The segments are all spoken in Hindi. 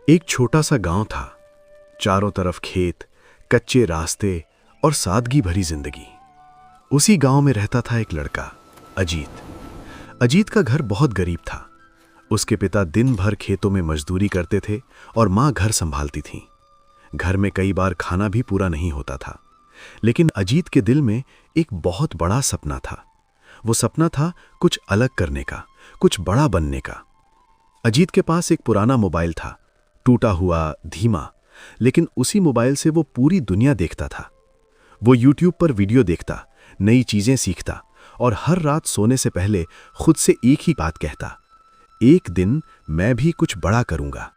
एक छोटा सा गांव था। चारों तरफ खेत, कच्चे रास्ते और सादगी भरी जिंदगी। उसी गांव में रहता था एक लड़का, अजीत। अजीत का घर बहुत गरीब था। उसके पिता दिन भर खेतों में मजदूरी करते थे और माँ घर संभालती थीं। घर में कई बार खाना भी पूरा नहीं होता था। लेकिन अजीत के दिल में एक बहुत बड़ा सपना था। वो सपना था कुछ अलग करने का, कुछ बड़ा बनने का। अजीत के पास एक पुराना मोबाइल था, टूटा हुआ, धीमा, लेकिन उसी मोबाइल से वो पूरी दुनिया देखता था। वो यूट्यूब पर वीडियो देखता, नई चीजें सीखता और हर रात सोने से पहले खुद से एक ही बात कहता, एक दिन मैं भी कुछ बड़ा करूंगा।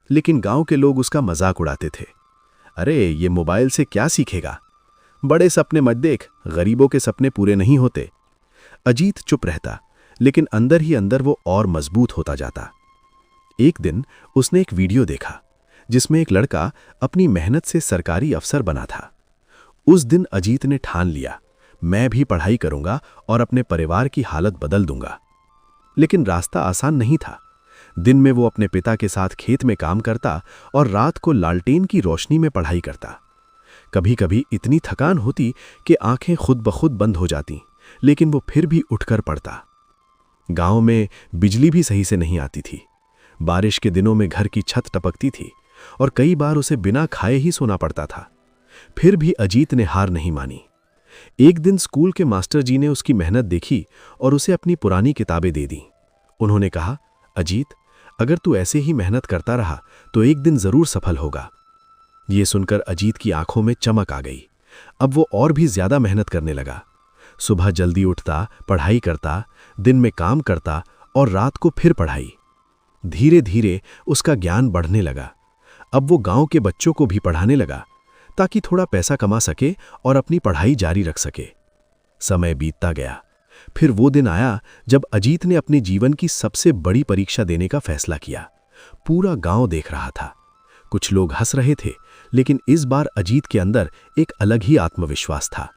लेकिन गांव के लोग उसका मजाक उड़ाते थे। अरे ये मोबाइल से क्या सीखेगा, बड़े सपने मत देख, गरीबों के सपने पूरे नहीं होते। अजीत चुप रहता, लेकिन अंदर ही अंदर वो और मजबूत होता जाता। एक दिन उसने एक वीडियो देखा जिसमें एक लड़का अपनी मेहनत से सरकारी अफसर बना था। उस दिन अजीत ने ठान लिया, मैं भी पढ़ाई करूंगा और अपने परिवार की हालत बदल दूंगा। लेकिन रास्ता आसान नहीं था। दिन में वो अपने पिता के साथ खेत में काम करता और रात को लालटेन की रोशनी में पढ़ाई करता। कभी कभी इतनी थकान होती कि आंखें खुद ब खुद बंद हो जाती, लेकिन वो फिर भी उठकर पढ़ता। गांव में बिजली भी सही से नहीं आती थी। बारिश के दिनों में घर की छत टपकती थी और कई बार उसे बिना खाए ही सोना पड़ता था। फिर भी अजीत ने हार नहीं मानी। एक दिन स्कूल के मास्टर जी ने उसकी मेहनत देखी और उसे अपनी पुरानी किताबें दे दी। उन्होंने कहा, अजीत, अगर तू ऐसे ही मेहनत करता रहा तो एक दिन जरूर सफल होगा। ये सुनकर अजीत की आंखों में चमक आ गई। अब वो और भी ज्यादा मेहनत करने लगा। सुबह जल्दी उठता, पढ़ाई करता, दिन में काम करता और रात को फिर पढ़ाई। धीरे धीरे उसका ज्ञान बढ़ने लगा। अब वो गांव के बच्चों को भी पढ़ाने लगा ताकि थोड़ा पैसा कमा सके और अपनी पढ़ाई जारी रख सके। समय बीतता गया। फिर वो दिन आया जब अजीत ने अपने जीवन की सबसे बड़ी परीक्षा देने का फैसला किया। पूरा गांव देख रहा था। कुछ लोग हंस रहे थे, लेकिन इस बार अजीत के अंदर एक अलग ही आत्मविश्वास था।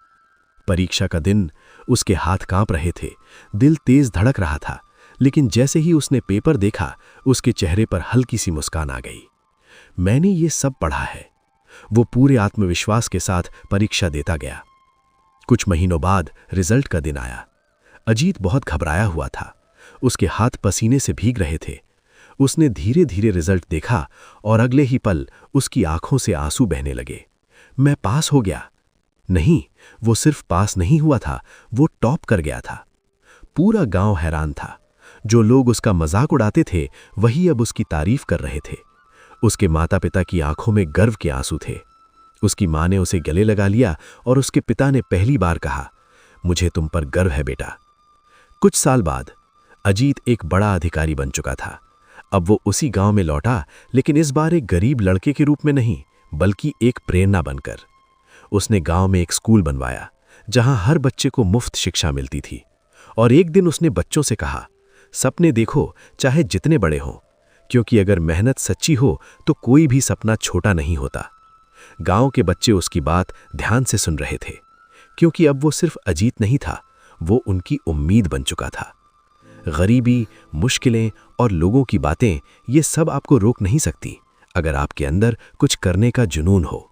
परीक्षा का दिन, उसके हाथ कांप रहे थे, दिल तेज धड़क रहा था, लेकिन जैसे ही उसने पेपर देखा, उसके चेहरे पर हल्की सी मुस्कान आ गई। मैंने ये सब पढ़ा है। वो पूरे आत्मविश्वास के साथ परीक्षा देता गया। कुछ महीनों बाद रिजल्ट का दिन आया। अजीत बहुत घबराया हुआ था। उसके हाथ पसीने से भीग रहे थे। उसने धीरे धीरे रिजल्ट देखा और अगले ही पल उसकी आंखों से आंसू बहने लगे। मैं पास हो गया। नहीं, वो सिर्फ पास नहीं हुआ था, वो टॉप कर गया था। पूरा गांव हैरान था। जो लोग उसका मजाक उड़ाते थे, वही अब उसकी तारीफ कर रहे थे। उसके माता पिता की आंखों में गर्व के आंसू थे। उसकी मां ने उसे गले लगा लिया और उसके पिता ने पहली बार कहा, मुझे तुम पर गर्व है बेटा। कुछ साल बाद अजीत एक बड़ा अधिकारी बन चुका था। अब वो उसी गांव में लौटा, लेकिन इस बार एक गरीब लड़के के रूप में नहीं, बल्कि एक प्रेरणा बनकर। उसने गांव में एक स्कूल बनवाया जहां हर बच्चे को मुफ्त शिक्षा मिलती थी। और एक दिन उसने बच्चों से कहा, सपने देखो, चाहे जितने बड़े हों, क्योंकि अगर मेहनत सच्ची हो तो कोई भी सपना छोटा नहीं होता। गांव के बच्चे उसकी बात ध्यान से सुन रहे थे, क्योंकि अब वो सिर्फ अजीत नहीं था, वो उनकी उम्मीद बन चुका था। गरीबी, मुश्किलें और लोगों की बातें, ये सब आपको रोक नहीं सकती, अगर आपके अंदर कुछ करने का जुनून हो।